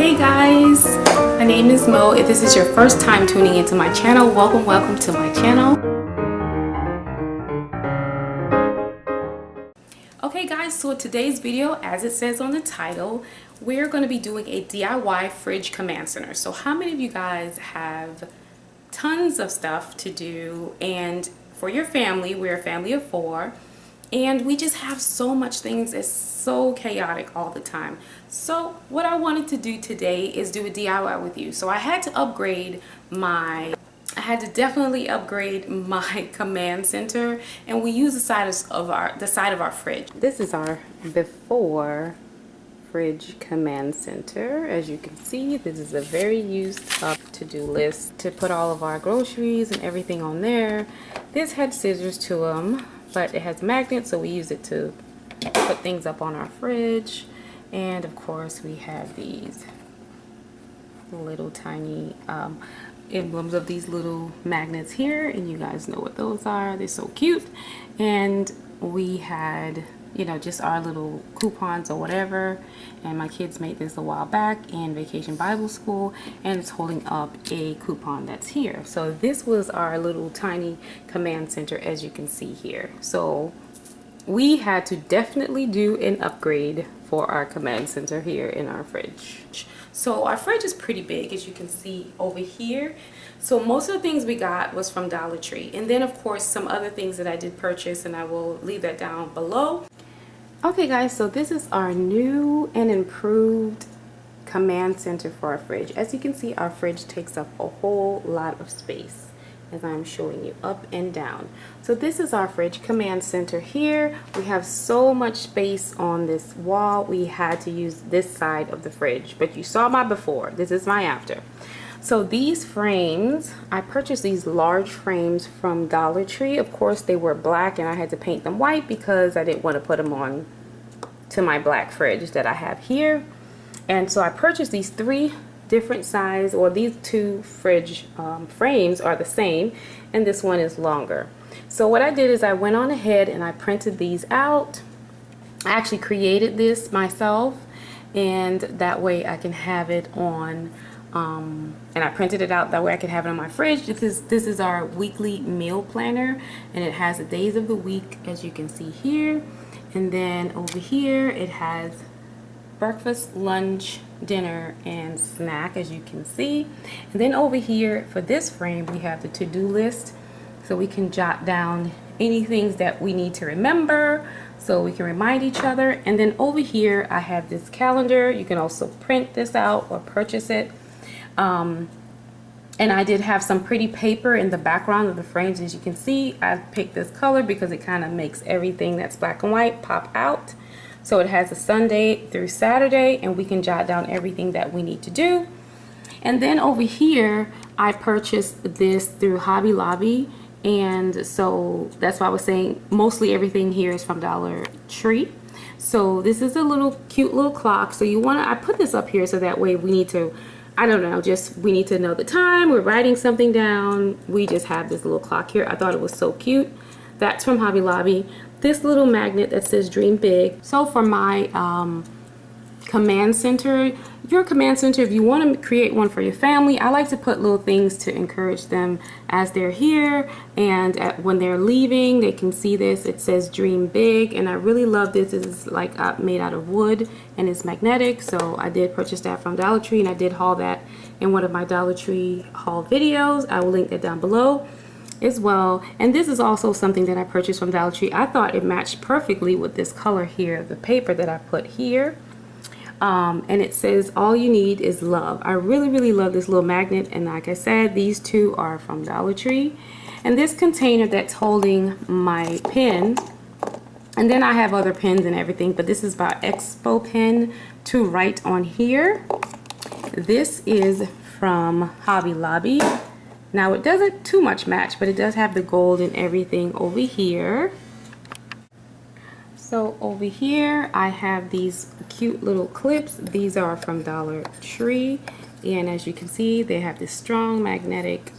Hey guys, my name is Mo. If this is your first time tuning into my channel, welcome to my channel. Okay guys, so today's video, as it says on the title, we're going to be doing a DIY fridge command center. So how many of you guys have tons of stuff to do, and for your family, we're a family of 4, and we just have so much things. It's so chaotic all the time. So what I wanted to do today is do a DIY with you. So I had to definitely upgrade my command center, and we use the side of our fridge. This is our before fridge command center. As you can see, this is a very used up to-do list to put all of our groceries and everything on there. This had scissors to them, but it has magnets, so we use it to put things up on our fridge. And of course we have these little tiny emblems of these little magnets here, and you guys know what those are. They're so cute. And we had, you know, just our little coupons or whatever, and my kids made this a while back in Vacation Bible School, and it's holding up a coupon that's here. So this was our little tiny command center, as you can see here. So we had to definitely do an upgrade for our command center here in our fridge. So our fridge is pretty big, as you can see over here. So most of the things we got was from Dollar Tree, and then of course some other things that I did purchase, and I will leave that down below. Okay guys, so this is our new and improved command center for our fridge. As you can see, our fridge takes up a whole lot of space, as I'm showing you up and down. So this is our fridge command center here. We have so much space on this wall. We had to use this side of the fridge, but you saw my before. This is my after. So these frames, I purchased these large frames from Dollar Tree. Of course they were black, and I had to paint them white because I didn't want to put them on to my black fridge that I have here. And so I purchased these 3 different size, or these 2 fridge frames are the same, and this one is longer. So what I did is I went on ahead and I printed these out. I actually created this myself, and that way I can have it on and I printed it out that way I could have it on my fridge. This is our weekly meal planner, and it has the days of the week, as you can see here. And then over here it has breakfast, lunch, dinner, and snack, as you can see. And then over here for this frame we have the to-do list, so we can jot down any things that we need to remember, so we can remind each other. And then over here I have this calendar. You can also print this out or purchase it. And I did have some pretty paper in the background of the frames. As you can see, I picked this color because it kind of makes everything that's black and white pop out. So it has a Sunday through Saturday, and we can jot down everything that we need to do. And then over here I purchased this through Hobby Lobby, and so that's why I was saying mostly everything here is from Dollar Tree. So this is a little cute little clock. So I put this up here so that way we need to, I don't know, we need to know the time, we're writing something down, we just have this little clock here. I thought it was so cute. That's from Hobby Lobby. This little magnet that says dream big. So for my command center, your command center, if you want to create one for your family, I like to put little things to encourage them as they're here, and when they're leaving they can see this. It says dream big, and I really love this. This is like made out of wood, and it's magnetic, so I did purchase that from Dollar Tree, and I did haul that in one of my Dollar Tree haul videos. I will link that down below as well. And this is also something that I purchased from Dollar Tree. I thought it matched perfectly with this color here, the paper that I put here. And it says all you need is love. I really love this little magnet, and like I said, these 2 are from Dollar Tree. And this container that's holding my pen, and then I have other pens and everything, but this is about Expo pen to write on here. This is from Hobby Lobby. Now it doesn't too much match, but it does have the gold and everything over here. So over here I have these cute little clips. These are from Dollar Tree, and as you can see they have this strong magnetic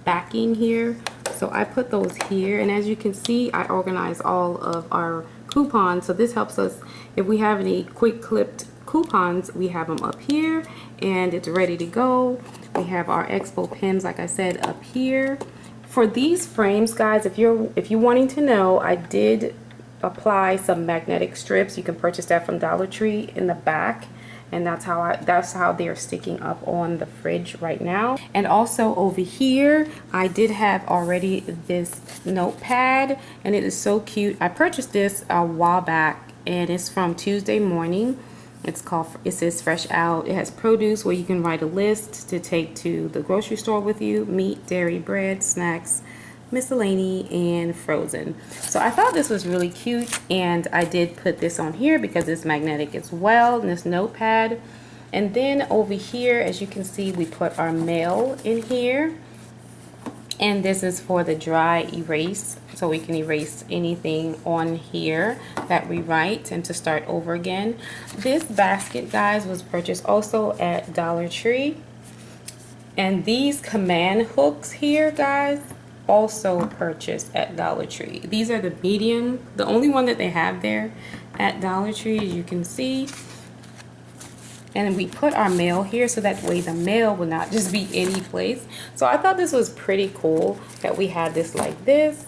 backing here. So I put those here, and as you can see I organize all of our coupons. So this helps us if we have any quick clipped coupons, we have them up here, and it's ready to go. We have our Expo pins, like I said, up here. For these frames, guys, if you're wanting to know, I did apply some magnetic strips. You can purchase that from Dollar Tree in the back, and that's how they're sticking up on the fridge right now. And also over here, I did have already this notepad, and it is so cute. I purchased this a while back, and it's from Tuesday Morning. It says fresh out. It has produce where you can write a list to take to the grocery store with you: meat, dairy, bread, snacks, miscellany, and frozen. So I thought this was really cute, and I did put this on here because it's magnetic as well, and this notepad. And then over here, as you can see, we put our mail in here, and this is for the dry erase, so we can erase anything on here that we write and to start over again. This basket, guys, was purchased also at Dollar Tree, and these command hooks here, guys, also purchased at Dollar Tree. These are the medium, the only one that they have there at Dollar Tree, as you can see. And we put our mail here so that way the mail will not just be any place. So I thought this was pretty cool that we had this like this.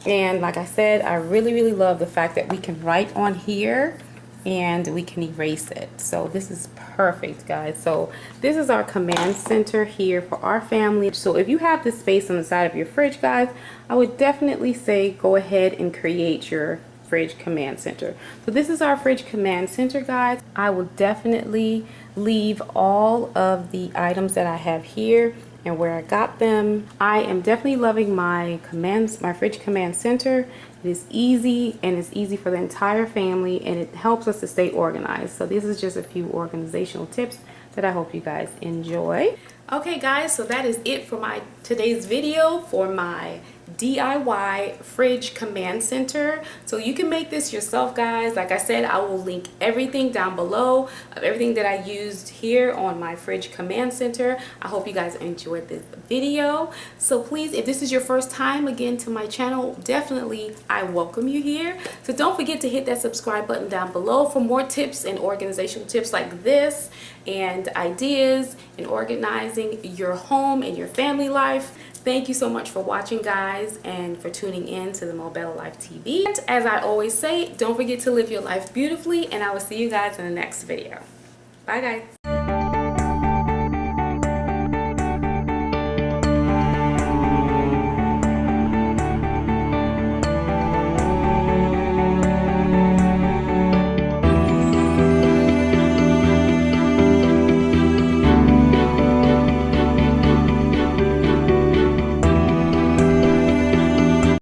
And like I said, I really love the fact that we can write on here and we can erase it. So this is perfect, guys. So this is our command center here for our family. So if you have this space on the side of your fridge, guys, I would definitely say go ahead and create your fridge command center. So this is our fridge command center, guys. I will definitely leave all of the items that I have here and where I got them. I am definitely loving my fridge command center. It is easy, and it's easy for the entire family, and it helps us to stay organized. So this is just a few organizational tips that I hope you guys enjoy. Okay, guys, so that is it for today's video for my DIY fridge command center. So you can make this yourself, guys. Like I said, I will link everything down below of everything that I used here on my fridge command center. I hope you guys enjoyed this video. So please, if this is your first time again to my channel, definitely I welcome you here. So don't forget to hit that subscribe button down below for more tips and organizational tips like this, and ideas in organizing your home and your family life. Thank you so much for watching, guys, and for tuning in to the MobellaLife TV. And as I always say, don't forget to live your life beautifully, and I will see you guys in the next video. Bye, guys.